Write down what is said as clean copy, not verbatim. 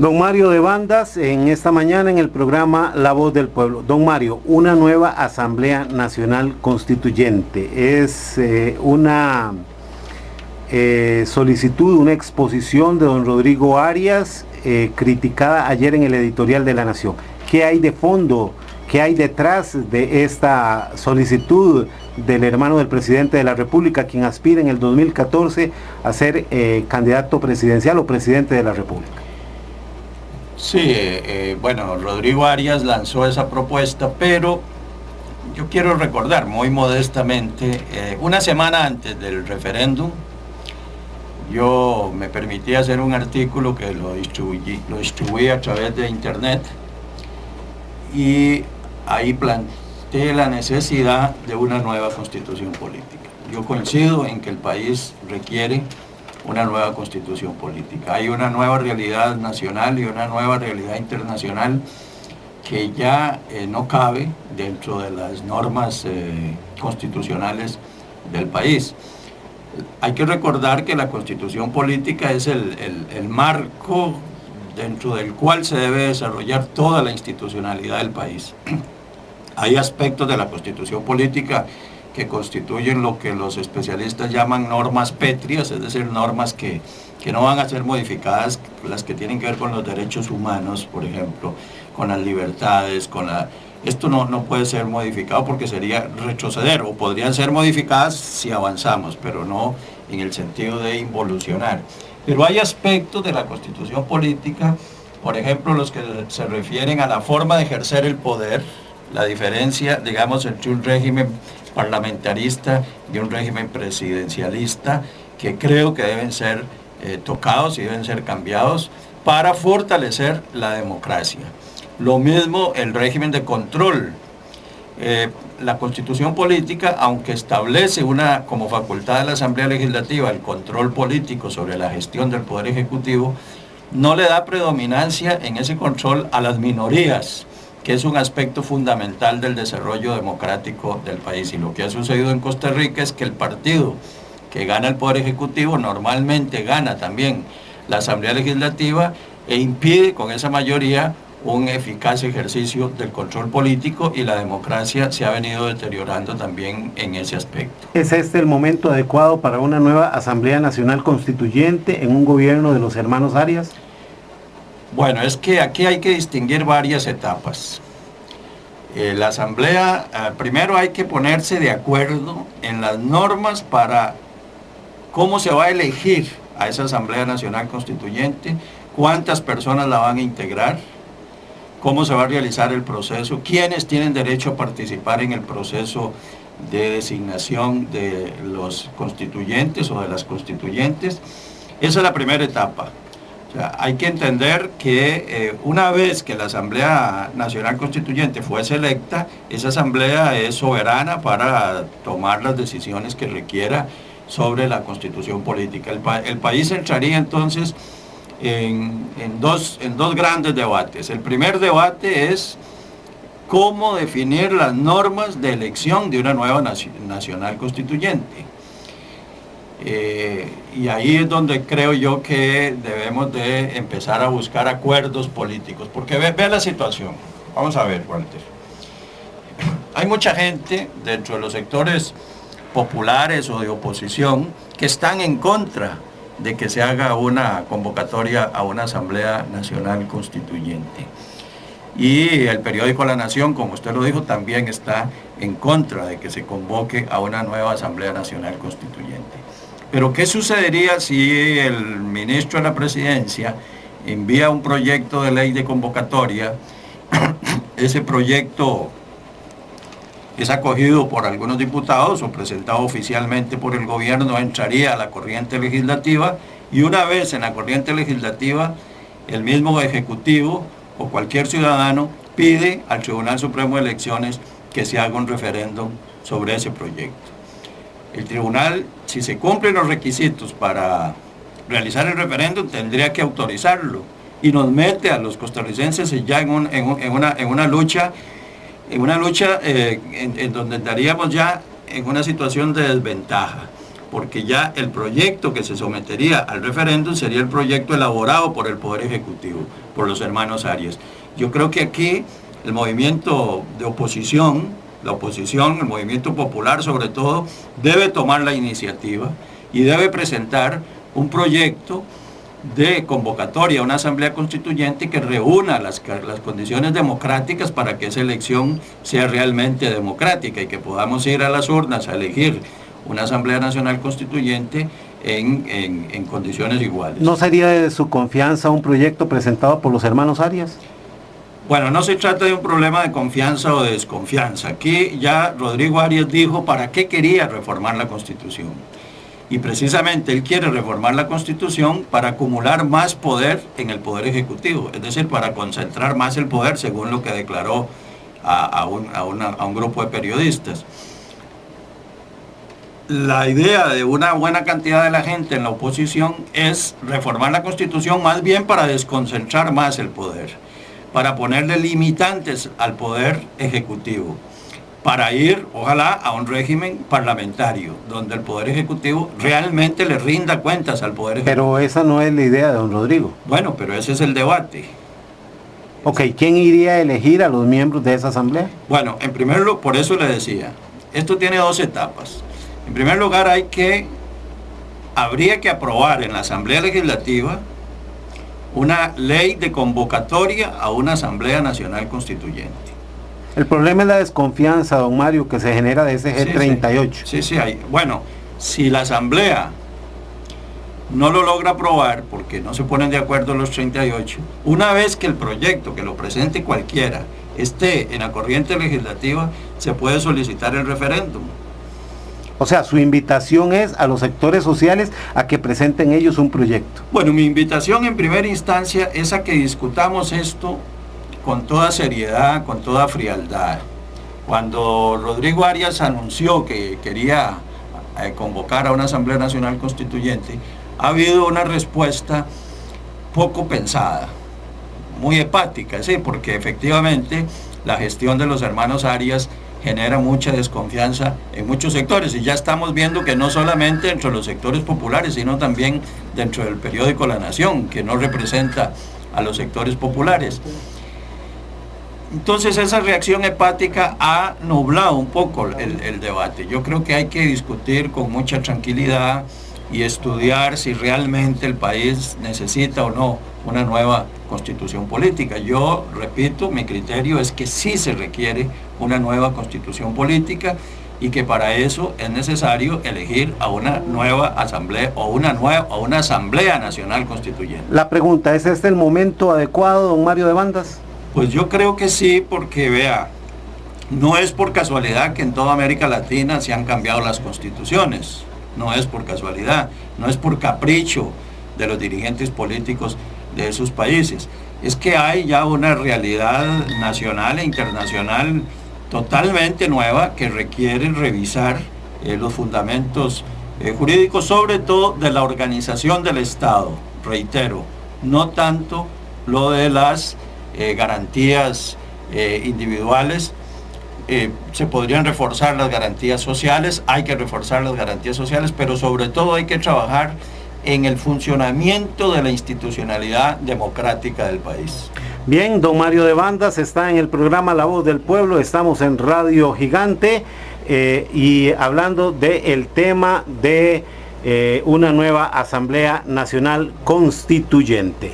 Don Mario de Bandas, en esta mañana en el programa La Voz del Pueblo. Don Mario, una nueva Asamblea Nacional Constituyente. Es una solicitud, una exposición de don Rodrigo Arias, criticada ayer en el editorial de La Nación. ¿Qué hay de fondo? ¿Qué hay detrás de esta solicitud del hermano del presidente de la República, quien aspira en el 2014 a ser candidato presidencial o presidente de la República? Sí, bueno, Rodrigo Arias lanzó esa propuesta, pero yo quiero recordar muy modestamente, una semana antes del referéndum, yo me permití hacer un artículo que lo distribuí a través de internet, y ahí planteé la necesidad de una nueva constitución política. Yo coincido en que el país requiere una nueva constitución política. Hay una nueva realidad nacional y una nueva realidad internacional que ya no cabe dentro de las normas constitucionales del país. Hay que recordar que la constitución política es el marco dentro del cual se debe desarrollar toda la institucionalidad del país. Hay aspectos de la constitución política que constituyen lo que los especialistas llaman normas pétreas, es decir, normas que no van a ser modificadas, las que tienen que ver con los derechos humanos, por ejemplo, con las libertades, esto no puede ser modificado porque sería retroceder, o podrían ser modificadas si avanzamos, pero no en el sentido de involucionar. Pero hay aspectos de la constitución política, por ejemplo, los que se refieren a la forma de ejercer el poder, la diferencia, digamos, entre un régimen parlamentarista y un régimen presidencialista, que creo que deben ser tocados y deben ser cambiados para fortalecer la democracia. Lo mismo el régimen de control. La constitución política, aunque establece como facultad de la Asamblea Legislativa el control político sobre la gestión del Poder Ejecutivo, no le da predominancia en ese control a las minorías, que es un aspecto fundamental del desarrollo democrático del país. Y lo que ha sucedido en Costa Rica es que el partido que gana el Poder Ejecutivo normalmente gana también la Asamblea Legislativa e impide con esa mayoría un eficaz ejercicio del control político, y la democracia se ha venido deteriorando también en ese aspecto. ¿Es este el momento adecuado para una nueva Asamblea Nacional Constituyente en un gobierno de los hermanos Arias? Bueno, es que aquí hay que distinguir varias etapas. La Asamblea, primero hay que ponerse de acuerdo en las normas para cómo se va a elegir a esa Asamblea Nacional Constituyente, cuántas personas la van a integrar, cómo se va a realizar el proceso, quiénes tienen derecho a participar en el proceso de designación de los constituyentes o de las constituyentes. Esa es la primera etapa. O sea, hay que entender que una vez que la Asamblea Nacional Constituyente fuese electa, esa Asamblea es soberana para tomar las decisiones que requiera sobre la constitución política. El país entraría entonces en dos grandes debates. El primer debate es cómo definir las normas de elección de una nueva nacional constituyente. Y ahí es donde creo yo que debemos de empezar a buscar acuerdos políticos, porque ve la situación. Vamos a ver, Walter. Hay mucha gente dentro de los sectores populares o de oposición que están en contra de que se haga una convocatoria a una Asamblea Nacional Constituyente. Y el periódico La Nación, como usted lo dijo, también está en contra de que se convoque a una nueva Asamblea Nacional Constituyente. Pero ¿qué sucedería si el ministro de la Presidencia envía un proyecto de ley de convocatoria? Ese proyecto es acogido por algunos diputados o presentado oficialmente por el gobierno, entraría a la corriente legislativa, y una vez en la corriente legislativa, el mismo Ejecutivo o cualquier ciudadano pide al Tribunal Supremo de Elecciones que se haga un referéndum sobre ese proyecto. El tribunal, si se cumplen los requisitos para realizar el referéndum, tendría que autorizarlo, y nos mete a los costarricenses ya en una lucha en donde estaríamos ya en una situación de desventaja. porque ya el proyecto que se sometería al referéndum sería el proyecto elaborado por el Poder Ejecutivo, por los hermanos Arias. Yo creo que aquí el movimiento de oposición, el movimiento popular sobre todo, debe tomar la iniciativa y debe presentar un proyecto de convocatoria a una asamblea constituyente que reúna las condiciones democráticas para que esa elección sea realmente democrática y que podamos ir a las urnas a elegir una asamblea nacional constituyente en condiciones iguales. ¿No sería de su confianza un proyecto presentado por los hermanos Arias? Bueno, no se trata de un problema de confianza o de desconfianza. Aquí ya Rodrigo Arias dijo para qué quería reformar la Constitución. Y precisamente él quiere reformar la Constitución para acumular más poder en el Poder Ejecutivo, es decir, para concentrar más el poder, según lo que declaró a un grupo de periodistas. La idea de una buena cantidad de la gente en la oposición es reformar la Constitución más bien para desconcentrar más el poder, para ponerle limitantes al Poder Ejecutivo, para ir, ojalá, a un régimen parlamentario, donde el Poder Ejecutivo realmente le rinda cuentas al Poder Ejecutivo. Pero esa no es la idea de don Rodrigo. Bueno, pero ese es el debate. Ok, ¿quién iría a elegir a los miembros de esa asamblea? Bueno, en primer lugar, por eso le decía, esto tiene dos etapas. En primer lugar, habría que aprobar en la Asamblea Legislativa una ley de convocatoria a una Asamblea Nacional Constituyente. El problema es la desconfianza, don Mario, que se genera de ese G38. Sí, hay. Bueno, si la Asamblea no lo logra aprobar, porque no se ponen de acuerdo los 38, una vez que el proyecto, que lo presente cualquiera, esté en la corriente legislativa, se puede solicitar el referéndum. O sea, su invitación es a los sectores sociales a que presenten ellos un proyecto. Bueno, mi invitación en primera instancia es a que discutamos esto con toda seriedad, con toda frialdad. Cuando Rodrigo Arias anunció que quería convocar a una Asamblea Nacional Constituyente, ha habido una respuesta poco pensada, muy hepática, sí, porque efectivamente la gestión de los hermanos Arias genera mucha desconfianza en muchos sectores, y ya estamos viendo que no solamente dentro de los sectores populares, sino también dentro del periódico La Nación, que no representa a los sectores populares. Entonces esa reacción hepática ha nublado un poco el debate. Yo creo que hay que discutir con mucha tranquilidad y estudiar si realmente el país necesita o no una nueva constitución política. Yo repito, mi criterio es que sí se requiere una nueva constitución política y que para eso es necesario elegir a una nueva asamblea o una asamblea nacional constituyente. La pregunta, ¿es este el momento adecuado, don Mario de Bandas? Pues yo creo que sí, porque vea, no es por casualidad que en toda América Latina se han cambiado las constituciones, no es por casualidad, no es por capricho de los dirigentes políticos de esos países, es que hay ya una realidad nacional e internacional totalmente nueva que requiere revisar los fundamentos jurídicos, sobre todo de la organización del Estado, reitero, no tanto lo de las garantías individuales. Se podrían reforzar las garantías sociales, hay que reforzar las garantías sociales, pero sobre todo hay que trabajar en el funcionamiento de la institucionalidad democrática del país. Bien, don Mario de Bandas está en el programa La Voz del Pueblo, estamos en Radio Gigante y hablando del tema de una nueva Asamblea Nacional Constituyente.